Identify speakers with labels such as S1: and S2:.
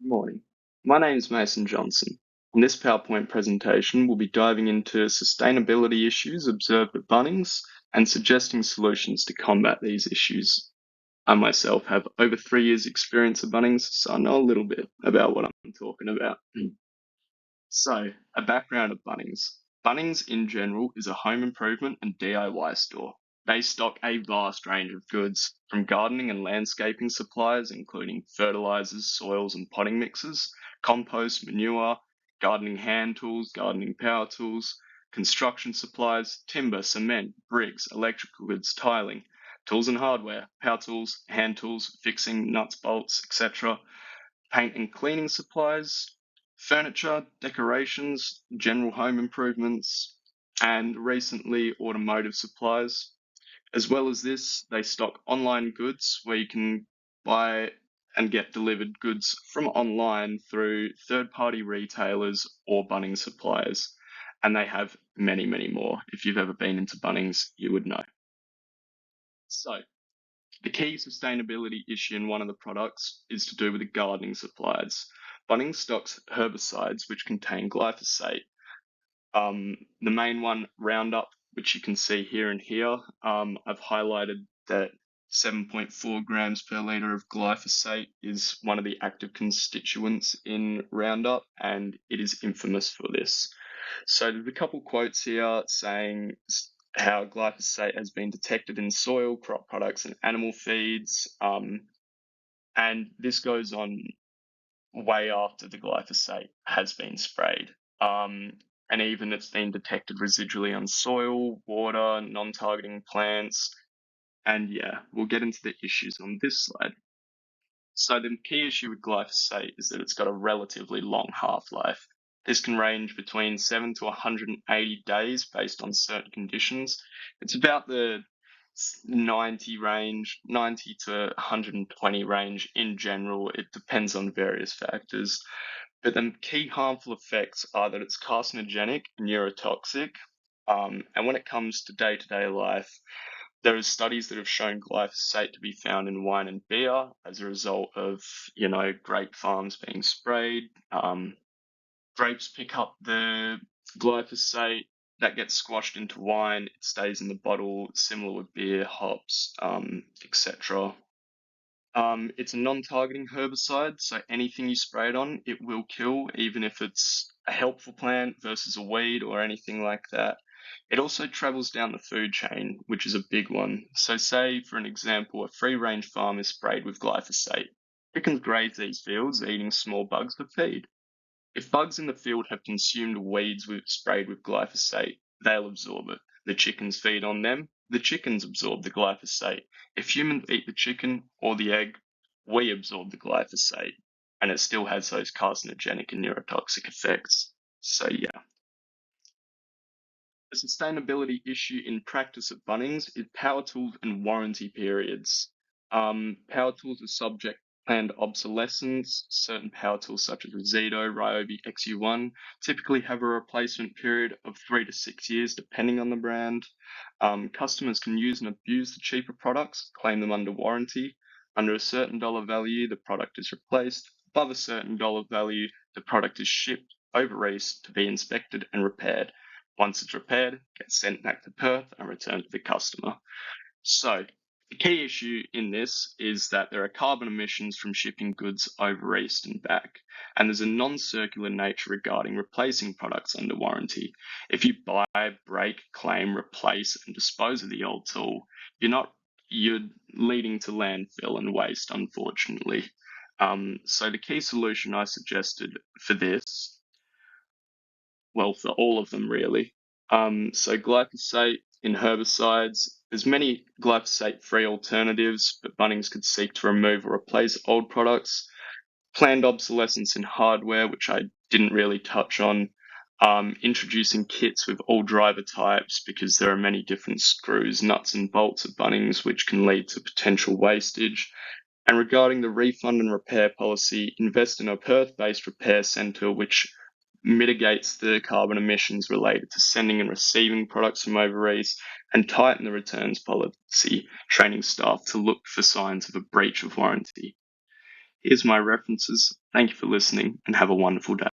S1: Morning. My name is Mason Johnson. In this PowerPoint presentation, we'll be diving into sustainability issues observed at Bunnings and suggesting solutions to combat these issues. I myself have over 3 years' experience at Bunnings, so I know a little bit about what I'm talking about. So, a background of Bunnings. Bunnings in general is a home improvement and DIY store. They stock a vast range of goods, from gardening and landscaping supplies, including fertilizers, soils, and potting mixes, compost, manure, gardening hand tools, gardening power tools, construction supplies, timber, cement, bricks, electrical goods, tiling, tools and hardware, power tools, hand tools, fixing, nuts, bolts, etc., paint and cleaning supplies, furniture, decorations, general home improvements, and recently automotive supplies. As well as this, they stock online goods where you can buy and get delivered goods from online through third-party retailers or Bunnings suppliers. And they have many, many more. If you've ever been into Bunnings, you would know. So, the key sustainability issue in one of the products is to do with the gardening supplies. Bunnings stocks herbicides which contain glyphosate. The main one, Roundup, which you can see here and here, I've highlighted that 7.4 grams per litre of glyphosate is one of the active constituents in Roundup, and it is infamous for this. So there's a couple quotes here saying how glyphosate has been detected in soil, crop products, and animal feeds. And this goes on way after the glyphosate has been sprayed. And even it's been detected residually on soil, water, non-targeting plants. And yeah, we'll get into the issues on this slide. So the key issue with glyphosate is that it's got a relatively long half-life. This can range between 7 to 180 days based on certain conditions. It's about the 90 to 120 range in general. It depends on various factors. But the key harmful effects are that it's carcinogenic, neurotoxic, and when it comes to day-to-day life, there are studies that have shown glyphosate to be found in wine and beer as a result of, grape farms being sprayed. Grapes pick up the glyphosate, that gets squashed into wine, it stays in the bottle, similar with beer, hops, etc. It's a non-targeting herbicide, so anything you spray it on, it will kill, even if it's a helpful plant versus a weed or anything like that. It also travels down the food chain, which is a big one. So say, for an example, a free-range farm is sprayed with glyphosate. Chickens graze these fields, eating small bugs for feed. If bugs in the field have consumed weeds sprayed with glyphosate, they'll absorb it. The chickens feed on them, the chickens absorb the glyphosate. If humans eat the chicken or the egg, we absorb the glyphosate, and it still has those carcinogenic and neurotoxic effects. So yeah. The sustainability issue in practice at Bunnings is power tools and warranty periods. Power tools are subject to planned obsolescence. Certain power tools such as the Zedo, Ryobi, XU1 typically have a replacement period of 3 to 6 years depending on the brand. Customers can use and abuse the cheaper products, claim them under warranty. Under a certain dollar value, the product is replaced. Above a certain dollar value, the product is shipped overseas to be inspected and repaired. Once it's repaired, it gets sent back to Perth and returned to the customer. So the key issue in this is that there are carbon emissions from shipping goods over east and back, and there's a non-circular nature regarding replacing products under warranty. If you buy, break, claim, replace, and dispose of the old tool, you're leading to landfill and waste, unfortunately. So the key solution I suggested for this, well, for all of them really. So glyphosate in herbicides, there's many glyphosate-free alternatives, but Bunnings could seek to remove or replace old products. Planned obsolescence in hardware, which I didn't really touch on. Introducing kits with all driver types, because there are many different screws, nuts and bolts at Bunnings, which can lead to potential wastage. And regarding the refund and repair policy, invest in a Perth-based repair centre which mitigates the carbon emissions related to sending and receiving products from overseas, and tighten the returns policy, training staff to look for signs of a breach of warranty. Here's my references. Thank you for listening and have a wonderful day.